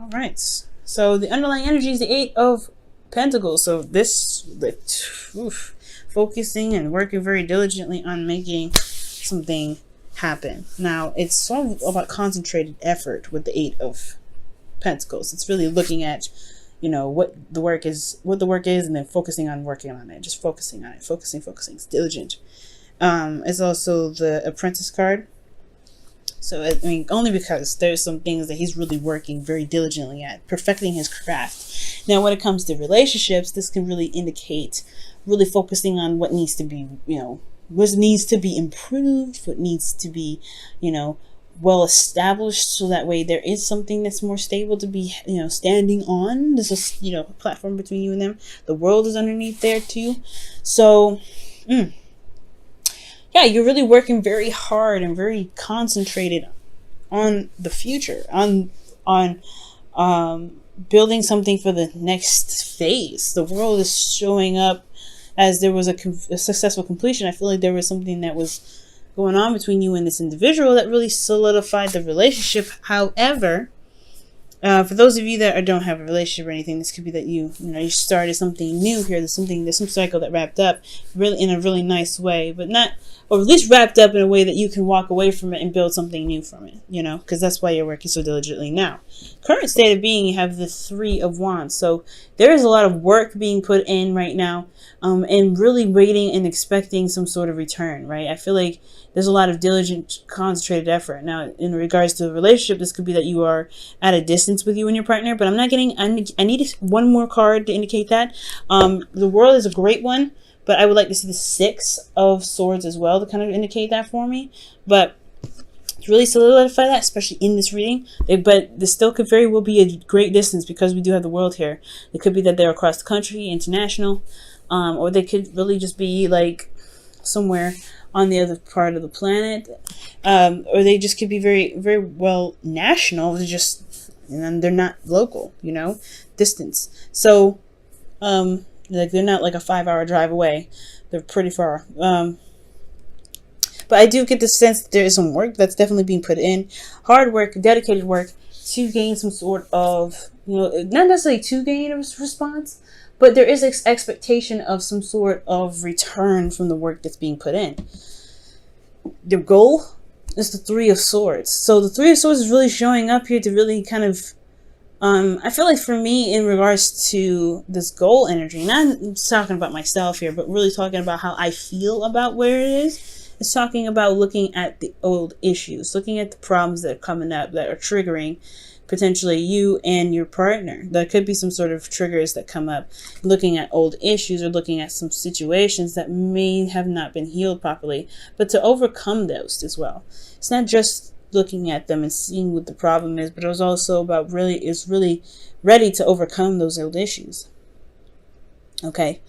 All right. So the underlying energy is the Eight of Pentacles. So this, focusing and working very diligently on making something happen. Now, it's all about concentrated effort with the Eight of Pentacles. It's really looking at, what the work is, and then focusing on working on it. Just focusing on it. Focusing. It's diligent. It's also the Apprentice card. So, I mean, only because there's some things that he's really working very diligently at, perfecting his craft. Now, when it comes to relationships, this can really indicate really focusing on what needs to be, what needs to be improved, what needs to be, well established, so that way there is something that's more stable to be, standing on. This is, a platform between you and them. The world is underneath there too. So, yeah, you're really working very hard and very concentrated on the future, on building something for the next phase. The world is showing up as there was a successful completion. I feel like there was something that was going on between you and this individual that really solidified the relationship. However, for those of you that don't have a relationship or anything, this could be that you started something new here. There's some cycle that wrapped up really in a really nice way, but not, or at least wrapped up in a way that you can walk away from it and build something new from it, because that's why you're working so diligently now. Current state of being, you have the Three of Wands. So there is a lot of work being put in right now, and really waiting and expecting some sort of return, right? I feel like there's a lot of diligent, concentrated effort. Now, in regards to the relationship, this could be that you are at a distance with you and your partner, but I'm not getting, I need one more card to indicate that. The World is a great one, but I would like to see the Six of Swords as well to kind of indicate that for me. But to really solidify that, especially in this reading, but this still could very well be a great distance because we do have the World here. It could be that they're across the country, international, or they could really just be like somewhere on the other part of the planet, or they just could be very, very well national. And they're not local, distance. So, like they're not like a 5-hour drive away. They're pretty far. But I do get the sense that there is some work that's definitely being put in, hard work, dedicated work to gain some sort of, not necessarily to gain a response, but there is expectation of some sort of return from the work that's being put in. The goal is the Three of Swords. So the Three of Swords is really showing up here to really kind of, I feel like for me, in regards to this goal energy, not talking about myself here, but really talking about how I feel about where it is. It's talking about looking at the old issues, looking at the problems that are coming up that are triggering potentially you and your partner. There could be some sort of triggers that come up, looking at old issues or looking at some situations that may have not been healed properly, but to overcome those as well. It's not just looking at them and seeing what the problem is, but it was also about really ready to overcome those old issues. Okay.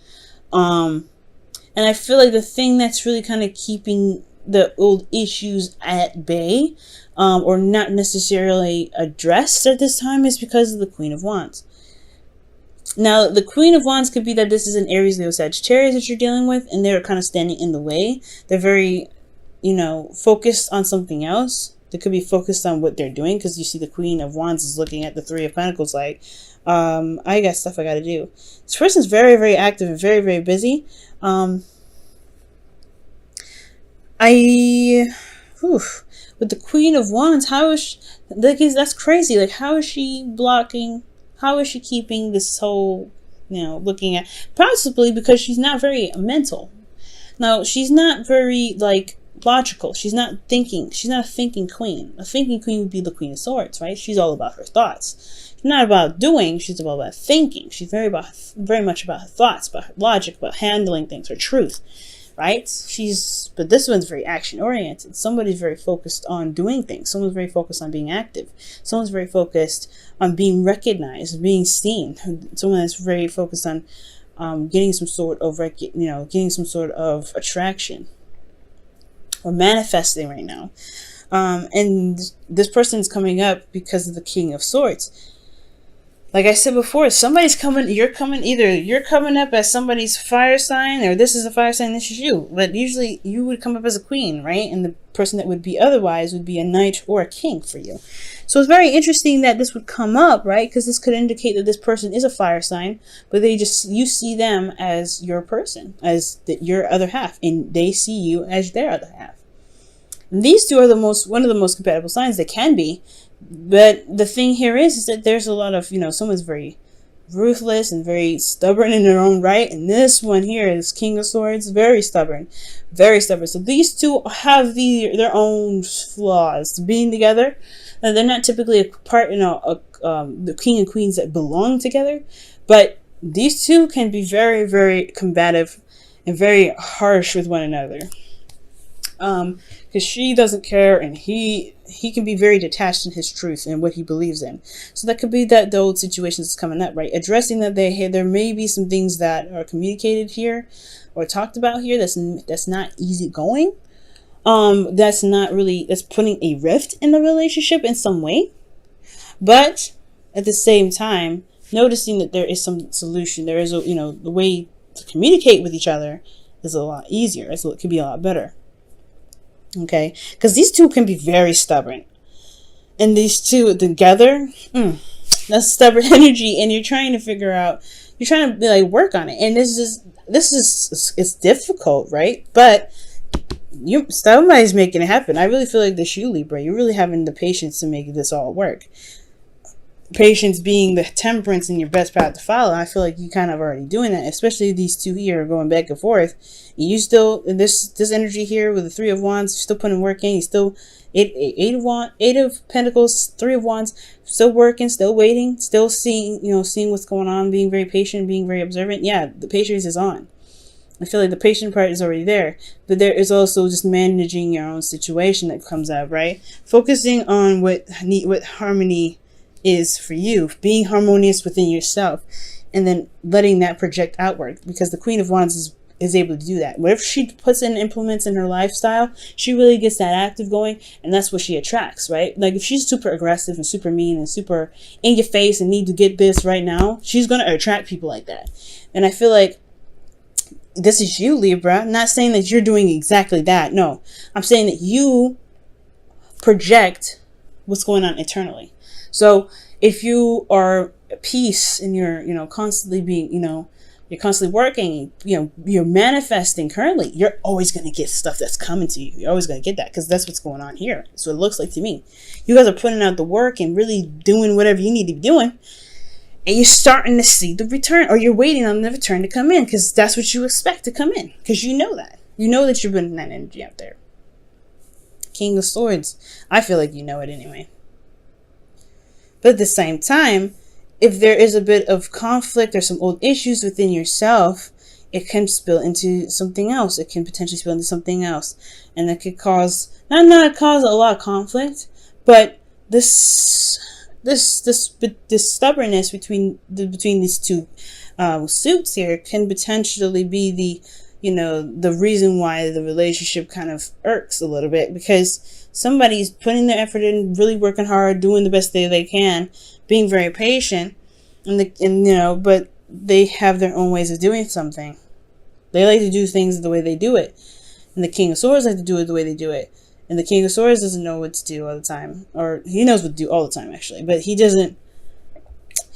And I feel like the thing that's really kind of keeping the old issues at bay, or not necessarily addressed at this time, is because of the Queen of Wands. Now, the Queen of Wands could be that this is an Aries, Leo, Sagittarius that you're dealing with, and they're kind of standing in the way. They're very, focused on something else. They could be focused on what they're doing, because you see the Queen of Wands is looking at the Three of Pentacles like, I got stuff I got to do. This person's very, very active and very, very busy. With the Queen of Wands, how is she, that's crazy. Like, how is she blocking? How is she keeping this whole, looking at, possibly because she's not very mental. Now, she's not very, logical. She's not thinking. She's not a thinking queen. A thinking queen would be the Queen of Swords, right? She's all about her thoughts. She's not about doing. She's all about thinking. She's very much about her thoughts, about her logic, about handling things, her truth. Right? But this one's very action oriented. Somebody's very focused on doing things. Someone's very focused on being active. Someone's very focused on being recognized, being seen. Someone that's very focused on getting some sort of getting some sort of attraction or manifesting right now. And this person's coming up because of the King of Swords. Like I said before, somebody's coming, either you're coming up as somebody's fire sign, or this is a fire sign, this is you. But usually you would come up as a queen, right? And the person that would be otherwise would be a knight or a king for you. So it's very interesting that this would come up, right? Because this could indicate that this person is a fire sign, but you see them as your person, as your other half, and they see you as their other half. And these two are one of the most compatible signs they can be. But the thing here is that there's a lot of, someone's very ruthless and very stubborn in their own right, and this one here is King of Swords, very stubborn. So these two have their own flaws to being together. They're not typically a part, the king and queens that belong together, but these two can be very, very combative and very harsh with one another. Because she doesn't care, and he can be very detached in his truth and what he believes in. So that could be the old situation that's coming up, right? Addressing that there may be some things that are communicated here or talked about here that's not easy going. That's putting a rift in the relationship in some way. But at the same time, noticing that there is some solution. There is the way to communicate with each other is a lot easier. It could be a lot better. Okay, because these two can be very stubborn, and these two together, that's stubborn energy, and you're trying to work on it, and this is it's difficult, right? But somebody's making it happen. I really feel like this, you Libra, you're really having the patience to make this all work. Patience being the temperance in your best path to follow. I feel like you kind of already doing that, especially these two here are going back and forth. You still, this energy here with the Three of Wands, still putting work in. You still eight of Pentacles, Three of Wands, still working, still waiting, still seeing what's going on, being very patient, being very observant. Yeah, the patience is on. I feel like the patient part is already there, but there is also just managing your own situation that comes up, right? Focusing on what harmony is for you, being harmonious within yourself, and then letting that project outward, because the Queen of Wands is able to do that. Whatever she puts in, implements in her lifestyle, she really gets that active going, and that's what she attracts, right? Like if she's super aggressive and super mean and super in your face and need to get this right now, she's going to attract people like that. And I feel like this is you, Libra. I'm not saying that you're doing exactly that. No, I'm saying that you project what's going on internally. So if you are at peace and you're constantly being, you're constantly working, you're manifesting currently, you're always going to get stuff that's coming to you. You're always going to get that, because that's what's going on here. That's what it looks like to me. You guys are putting out the work and really doing whatever you need to be doing. And you're starting to see the return, or you're waiting on the return to come in, because that's what you expect to come in, because you know that. You know that you're putting that energy out there. King of Swords. I feel like you know it anyway. But at the same time, if there is a bit of conflict or some old issues within yourself, it can spill into something else. It can potentially spill into something else. And that could cause, not cause a lot of conflict, but this stubbornness between these two suits here can potentially be the reason why the relationship kind of irks a little bit, because somebody's putting their effort in, really working hard, doing the best they can, being very patient, but they have their own ways of doing something. They like to do things the way they do it, and the King of Swords like to do it the way they do it. And the King of Swords doesn't know what to do all the time, or he knows what to do all the time actually, but he doesn't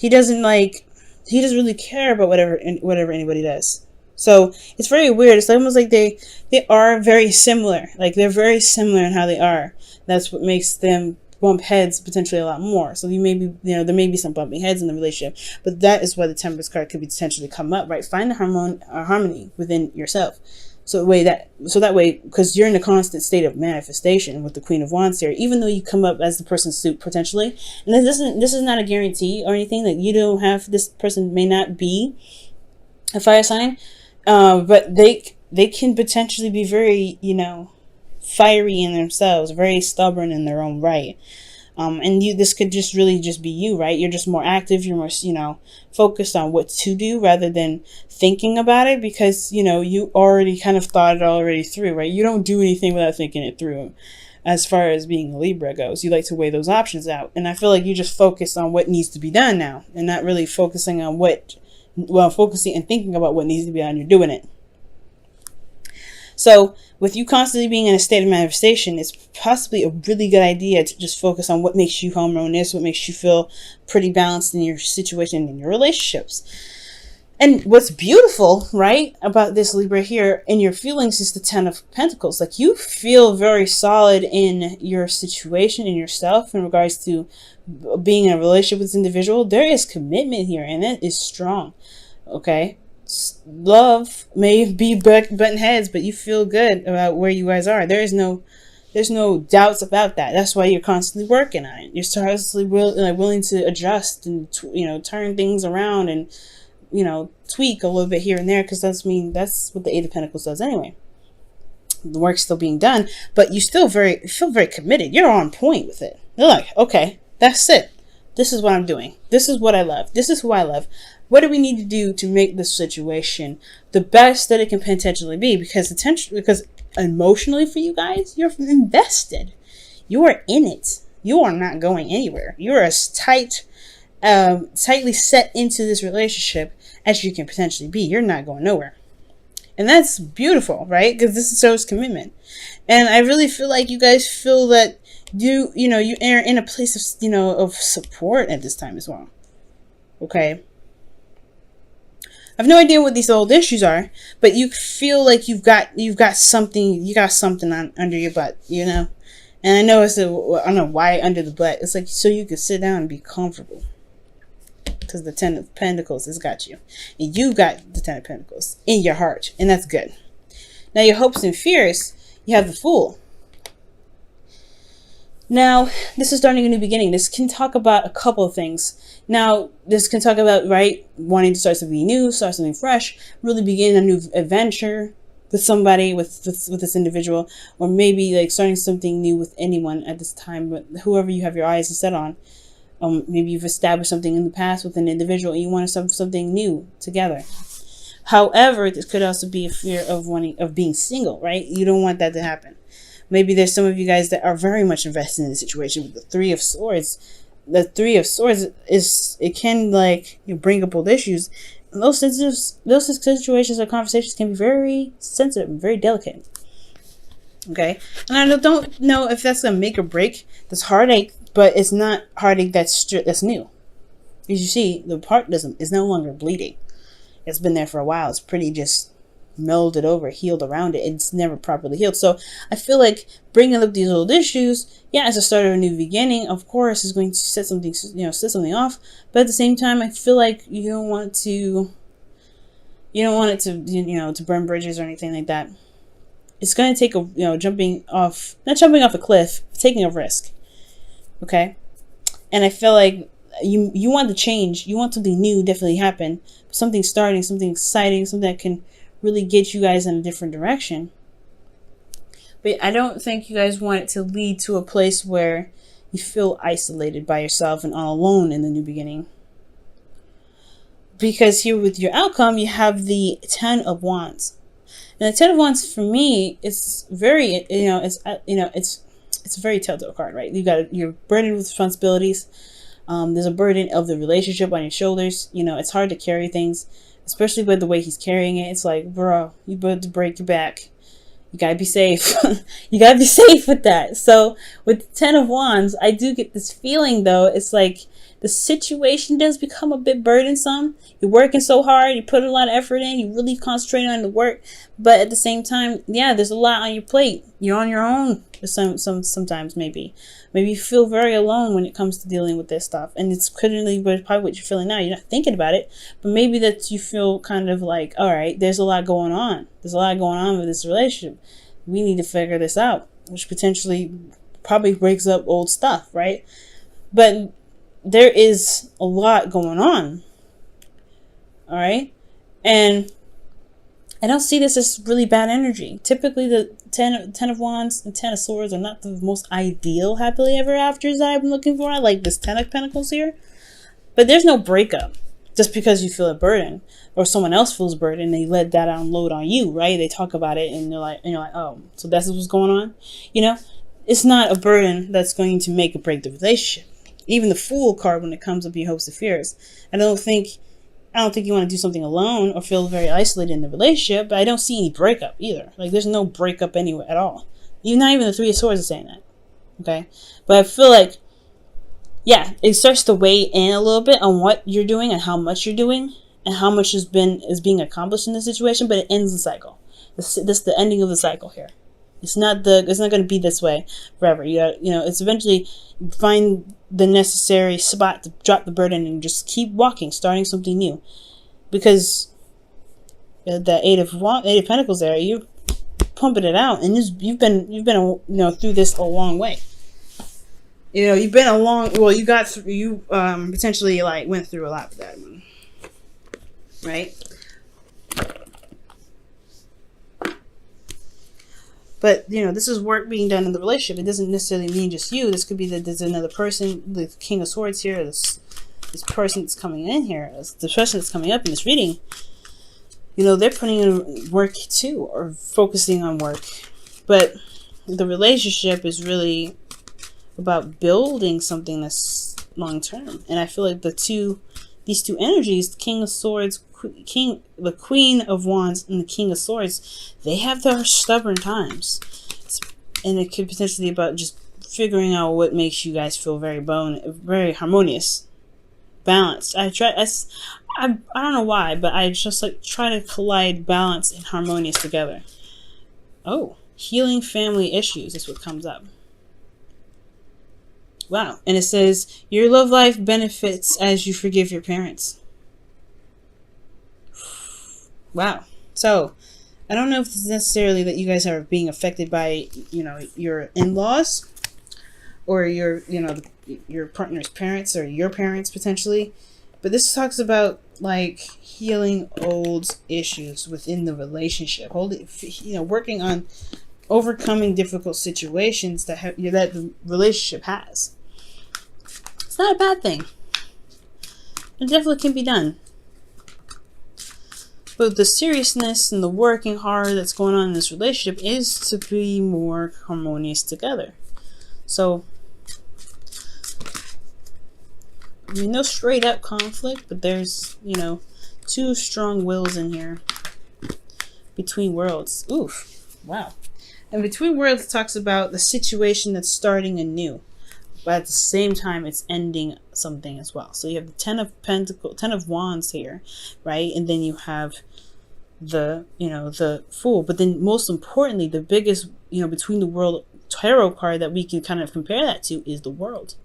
really care about whatever anybody does. So it's very weird. It's almost like they are very similar. Like they're very similar in how they are. That's what makes them bump heads potentially a lot more. So there may be some bumping heads in the relationship, but that is why the Temperance card could be potentially come up, right? Find the harmony within yourself. So that way, because you're in a constant state of manifestation with the Queen of Wands here, even though you come up as the person's suit potentially, and this is not a guarantee or anything that you don't have. This person may not be a fire sign, but they can potentially be very, fiery in themselves, very stubborn in their own right. And this could just really just be you, right? You're just more active. You're more, focused on what to do rather than thinking about it, because, you already kind of thought it already through, right? You don't do anything without thinking it through. As far as being a Libra goes, you like to weigh those options out. And I feel like you just focus on what needs to be done now, and not really focusing on focusing and thinking about what needs to be done. You're doing it. So with you constantly being in a state of manifestation, it's possibly a really good idea to just focus on what makes you harmonious, what makes you feel pretty balanced in your situation, in your relationships. And what's beautiful, right, about this Libra here in your feelings is the Ten of Pentacles. Like, you feel very solid in your situation, in yourself, in regards to being in a relationship with this individual. There is commitment here, and it is strong. Okay? Love may be button heads, but you feel good about where you guys are. There's no doubts about that. That's why you're constantly working on it. You're constantly willing to adjust and turn things around and tweak a little bit here and there, because that's what the Eight of Pentacles does anyway. The work's still being done, but you still feel very committed. You're on point with it. You're like, okay, that's it. This is what I'm doing. This is what I love. This is who I love. What do we need to do to make this situation the best that it can potentially be? Because emotionally for you guys, you're invested. You are in it. You are not going anywhere. You are as tightly set into this relationship as you can potentially be. You're not going nowhere. And that's beautiful, right? Because this shows commitment. And I really feel like you guys feel that you are in a place of, of support at this time as well. Okay? I have no idea what these old issues are, but you feel like you've got something on under your butt, And I know I don't know why under the butt. It's like so you could sit down and be comfortable. Because the Ten of Pentacles has got you. And you got the Ten of Pentacles in your heart. And that's good. Now, your hopes and fears, you have the Fool. Now, this is starting a new beginning. This can talk about a couple of things. Now, this can talk about, right, wanting to start something new, start something fresh, really begin a new adventure with somebody, with this individual, or maybe like starting something new with anyone at this time, but whoever you have your eyes set on. Maybe you've established something in the past with an individual and you want to start something new together. However, this could also be a fear of being single, right? You don't want that to happen. Maybe there's some of you guys that are very much invested in the situation with the Three of Swords. The Three of Swords can bring up old issues. And those situations or conversations can be very sensitive and very delicate. Okay? And I don't know if that's going to make or break this heartache, but it's not heartache that's new. As you see, the part is no longer bleeding. It's been there for a while. It's pretty just melded over, healed around it. It's never properly healed. So I feel like bringing up these old issues, as a start of a new beginning, of course, is going to set something off. But at the same time, I feel like you don't want it to burn bridges or anything like that. It's going to take not jumping off a cliff, taking a risk. Okay? And I feel like you want the change. You want something new definitely happen. Something starting, something exciting, something that can really get you guys in a different direction. But I don't think you guys want it to lead to a place where you feel isolated by yourself and all alone in the new beginning. Because here with your outcome, you have the Ten of Wands. And the Ten of Wands for me is very, it's a very telltale card, right? You're burdened with responsibilities. There's a burden of the relationship on your shoulders. It's hard to carry things, especially by the way he's carrying it. It's like, bro, you better break your back. You gotta be safe. You gotta be safe with that. So with the Ten of Wands, I do get this feeling though. It's like the situation does become a bit burdensome. You're working so hard. You put a lot of effort in. You really concentrate on the work. But at the same time, there's a lot on your plate. You're on your own. Sometimes maybe you feel very alone when it comes to dealing with this stuff. And it's probably what you're feeling now. You're not thinking about it. But maybe that you feel kind of like, all right, there's a lot going on. There's a lot going on with this relationship. We need to figure this out. Which potentially probably breaks up old stuff, right? But there is a lot going on. All right? And I don't see this as really bad energy. Typically, the Ten of Wands and Ten of Swords are not the most ideal happily ever afters that I've been looking for. I like this Ten of Pentacles here. But there's no breakup just because you feel a burden or someone else feels burden and they let that unload on you, right? They talk about it and you're like, oh, so that's what's going on? It's not a burden that's going to make or break the relationship. Even the Fool card, when it comes up your hopes and fears, I don't think I don't think you want to do something alone or feel very isolated in the relationship, but I don't see any breakup either. Like, there's no breakup anywhere at all. Not even the Three of Swords is saying that. Okay? But I feel like, yeah, it starts to weigh in a little bit on what you're doing and how much you're doing and how much is being accomplished in the situation, but it ends the cycle. This is the ending of the cycle here. It's not going to be this way forever. It's eventually find the necessary spot to drop the burden and just keep walking, starting something new. Because the Eight of Pentacles there, you're pumping it out, and you've been through this a long way. You've been a long. Well, you got through. You potentially went through a lot with that one, right? But, this is work being done in the relationship. It doesn't necessarily mean just you. This could be that there's another person, the King of Swords here, this person that's coming in here, the person that's coming up in this reading, they're putting in work too, or focusing on work. But the relationship is really about building something that's long-term. And I feel like these two energies, the King of Swords, the Queen of Wands, and the King of Swords, they have their stubborn times, and it could potentially be about just figuring out what makes you guys feel very harmonious, balanced. I don't know why, but I just try to collide balance and harmonious together. Oh, healing family issues is what comes up. Wow, and it says your love life benefits as you forgive your parents. Wow. So, I don't know if it's necessarily that you guys are being affected by, your in-laws or your partner's parents or your parents potentially. But this talks about healing old issues within the relationship. Working on overcoming difficult situations that the relationship has. It's not a bad thing. It definitely can be done. But the seriousness and the working hard that's going on in this relationship is to be more harmonious together. So, no straight up conflict, but there's, two strong wills in here. Between Worlds. Oof. Wow. And Between Worlds talks about the situation that's starting anew. But at the same time, it's ending something as well. So you have the Ten of Wands here, right? And then you have the Fool. But then most importantly, the biggest, Between the World tarot card that we can kind of compare that to is the World.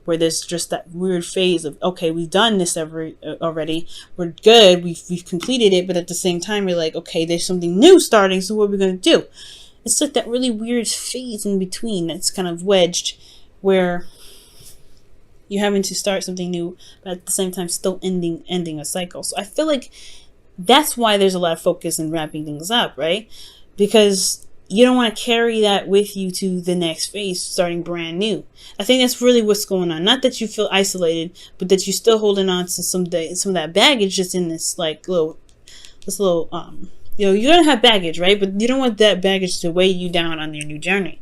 Where there's just that weird phase of, okay, we've done this already. We're good. We've completed it. But at the same time, we're like, okay, there's something new starting. So what are we going to do? It's like that really weird phase in between that's kind of wedged, where you're having to start something new, but at the same time still ending a cycle. So I feel like that's why there's a lot of focus in wrapping things up, right? Because you don't want to carry that with you to the next phase, starting brand new. I think that's really what's going on. Not that you feel isolated, but that you're still holding on to some of that baggage just in this little you're gonna have baggage, right? But you don't want that baggage to weigh you down on your new journey.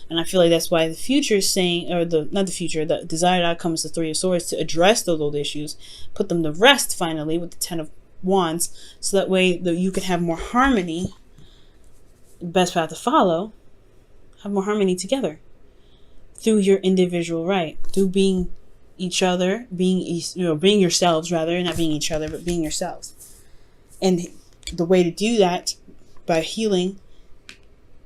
And I feel like that's why the future is saying, or the desired outcome is the Three of Swords, to address those old issues, put them to rest finally with the Ten of Wands, so that way you can have more harmony. The best path to follow, have more harmony together through your individual right, through being each other, being yourselves rather, not being each other, but being yourselves. And the way to do that by healing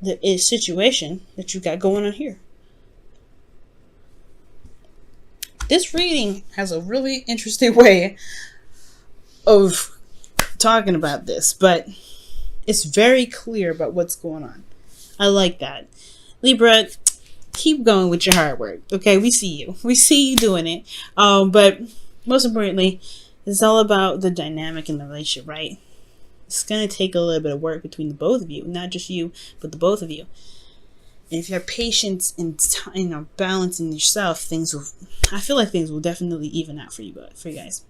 the situation that you got going on here. This reading has a really interesting way of talking about this, but it's very clear about what's going on. I like that. Libra, keep going with your hard work. Okay, we see you. We see you doing it. But most importantly, it's all about the dynamic in the relationship, right? It's going to take a little bit of work between the both of you. Not just you, but the both of you. And if you have patience and balance in yourself, I feel like things will definitely even out for you guys.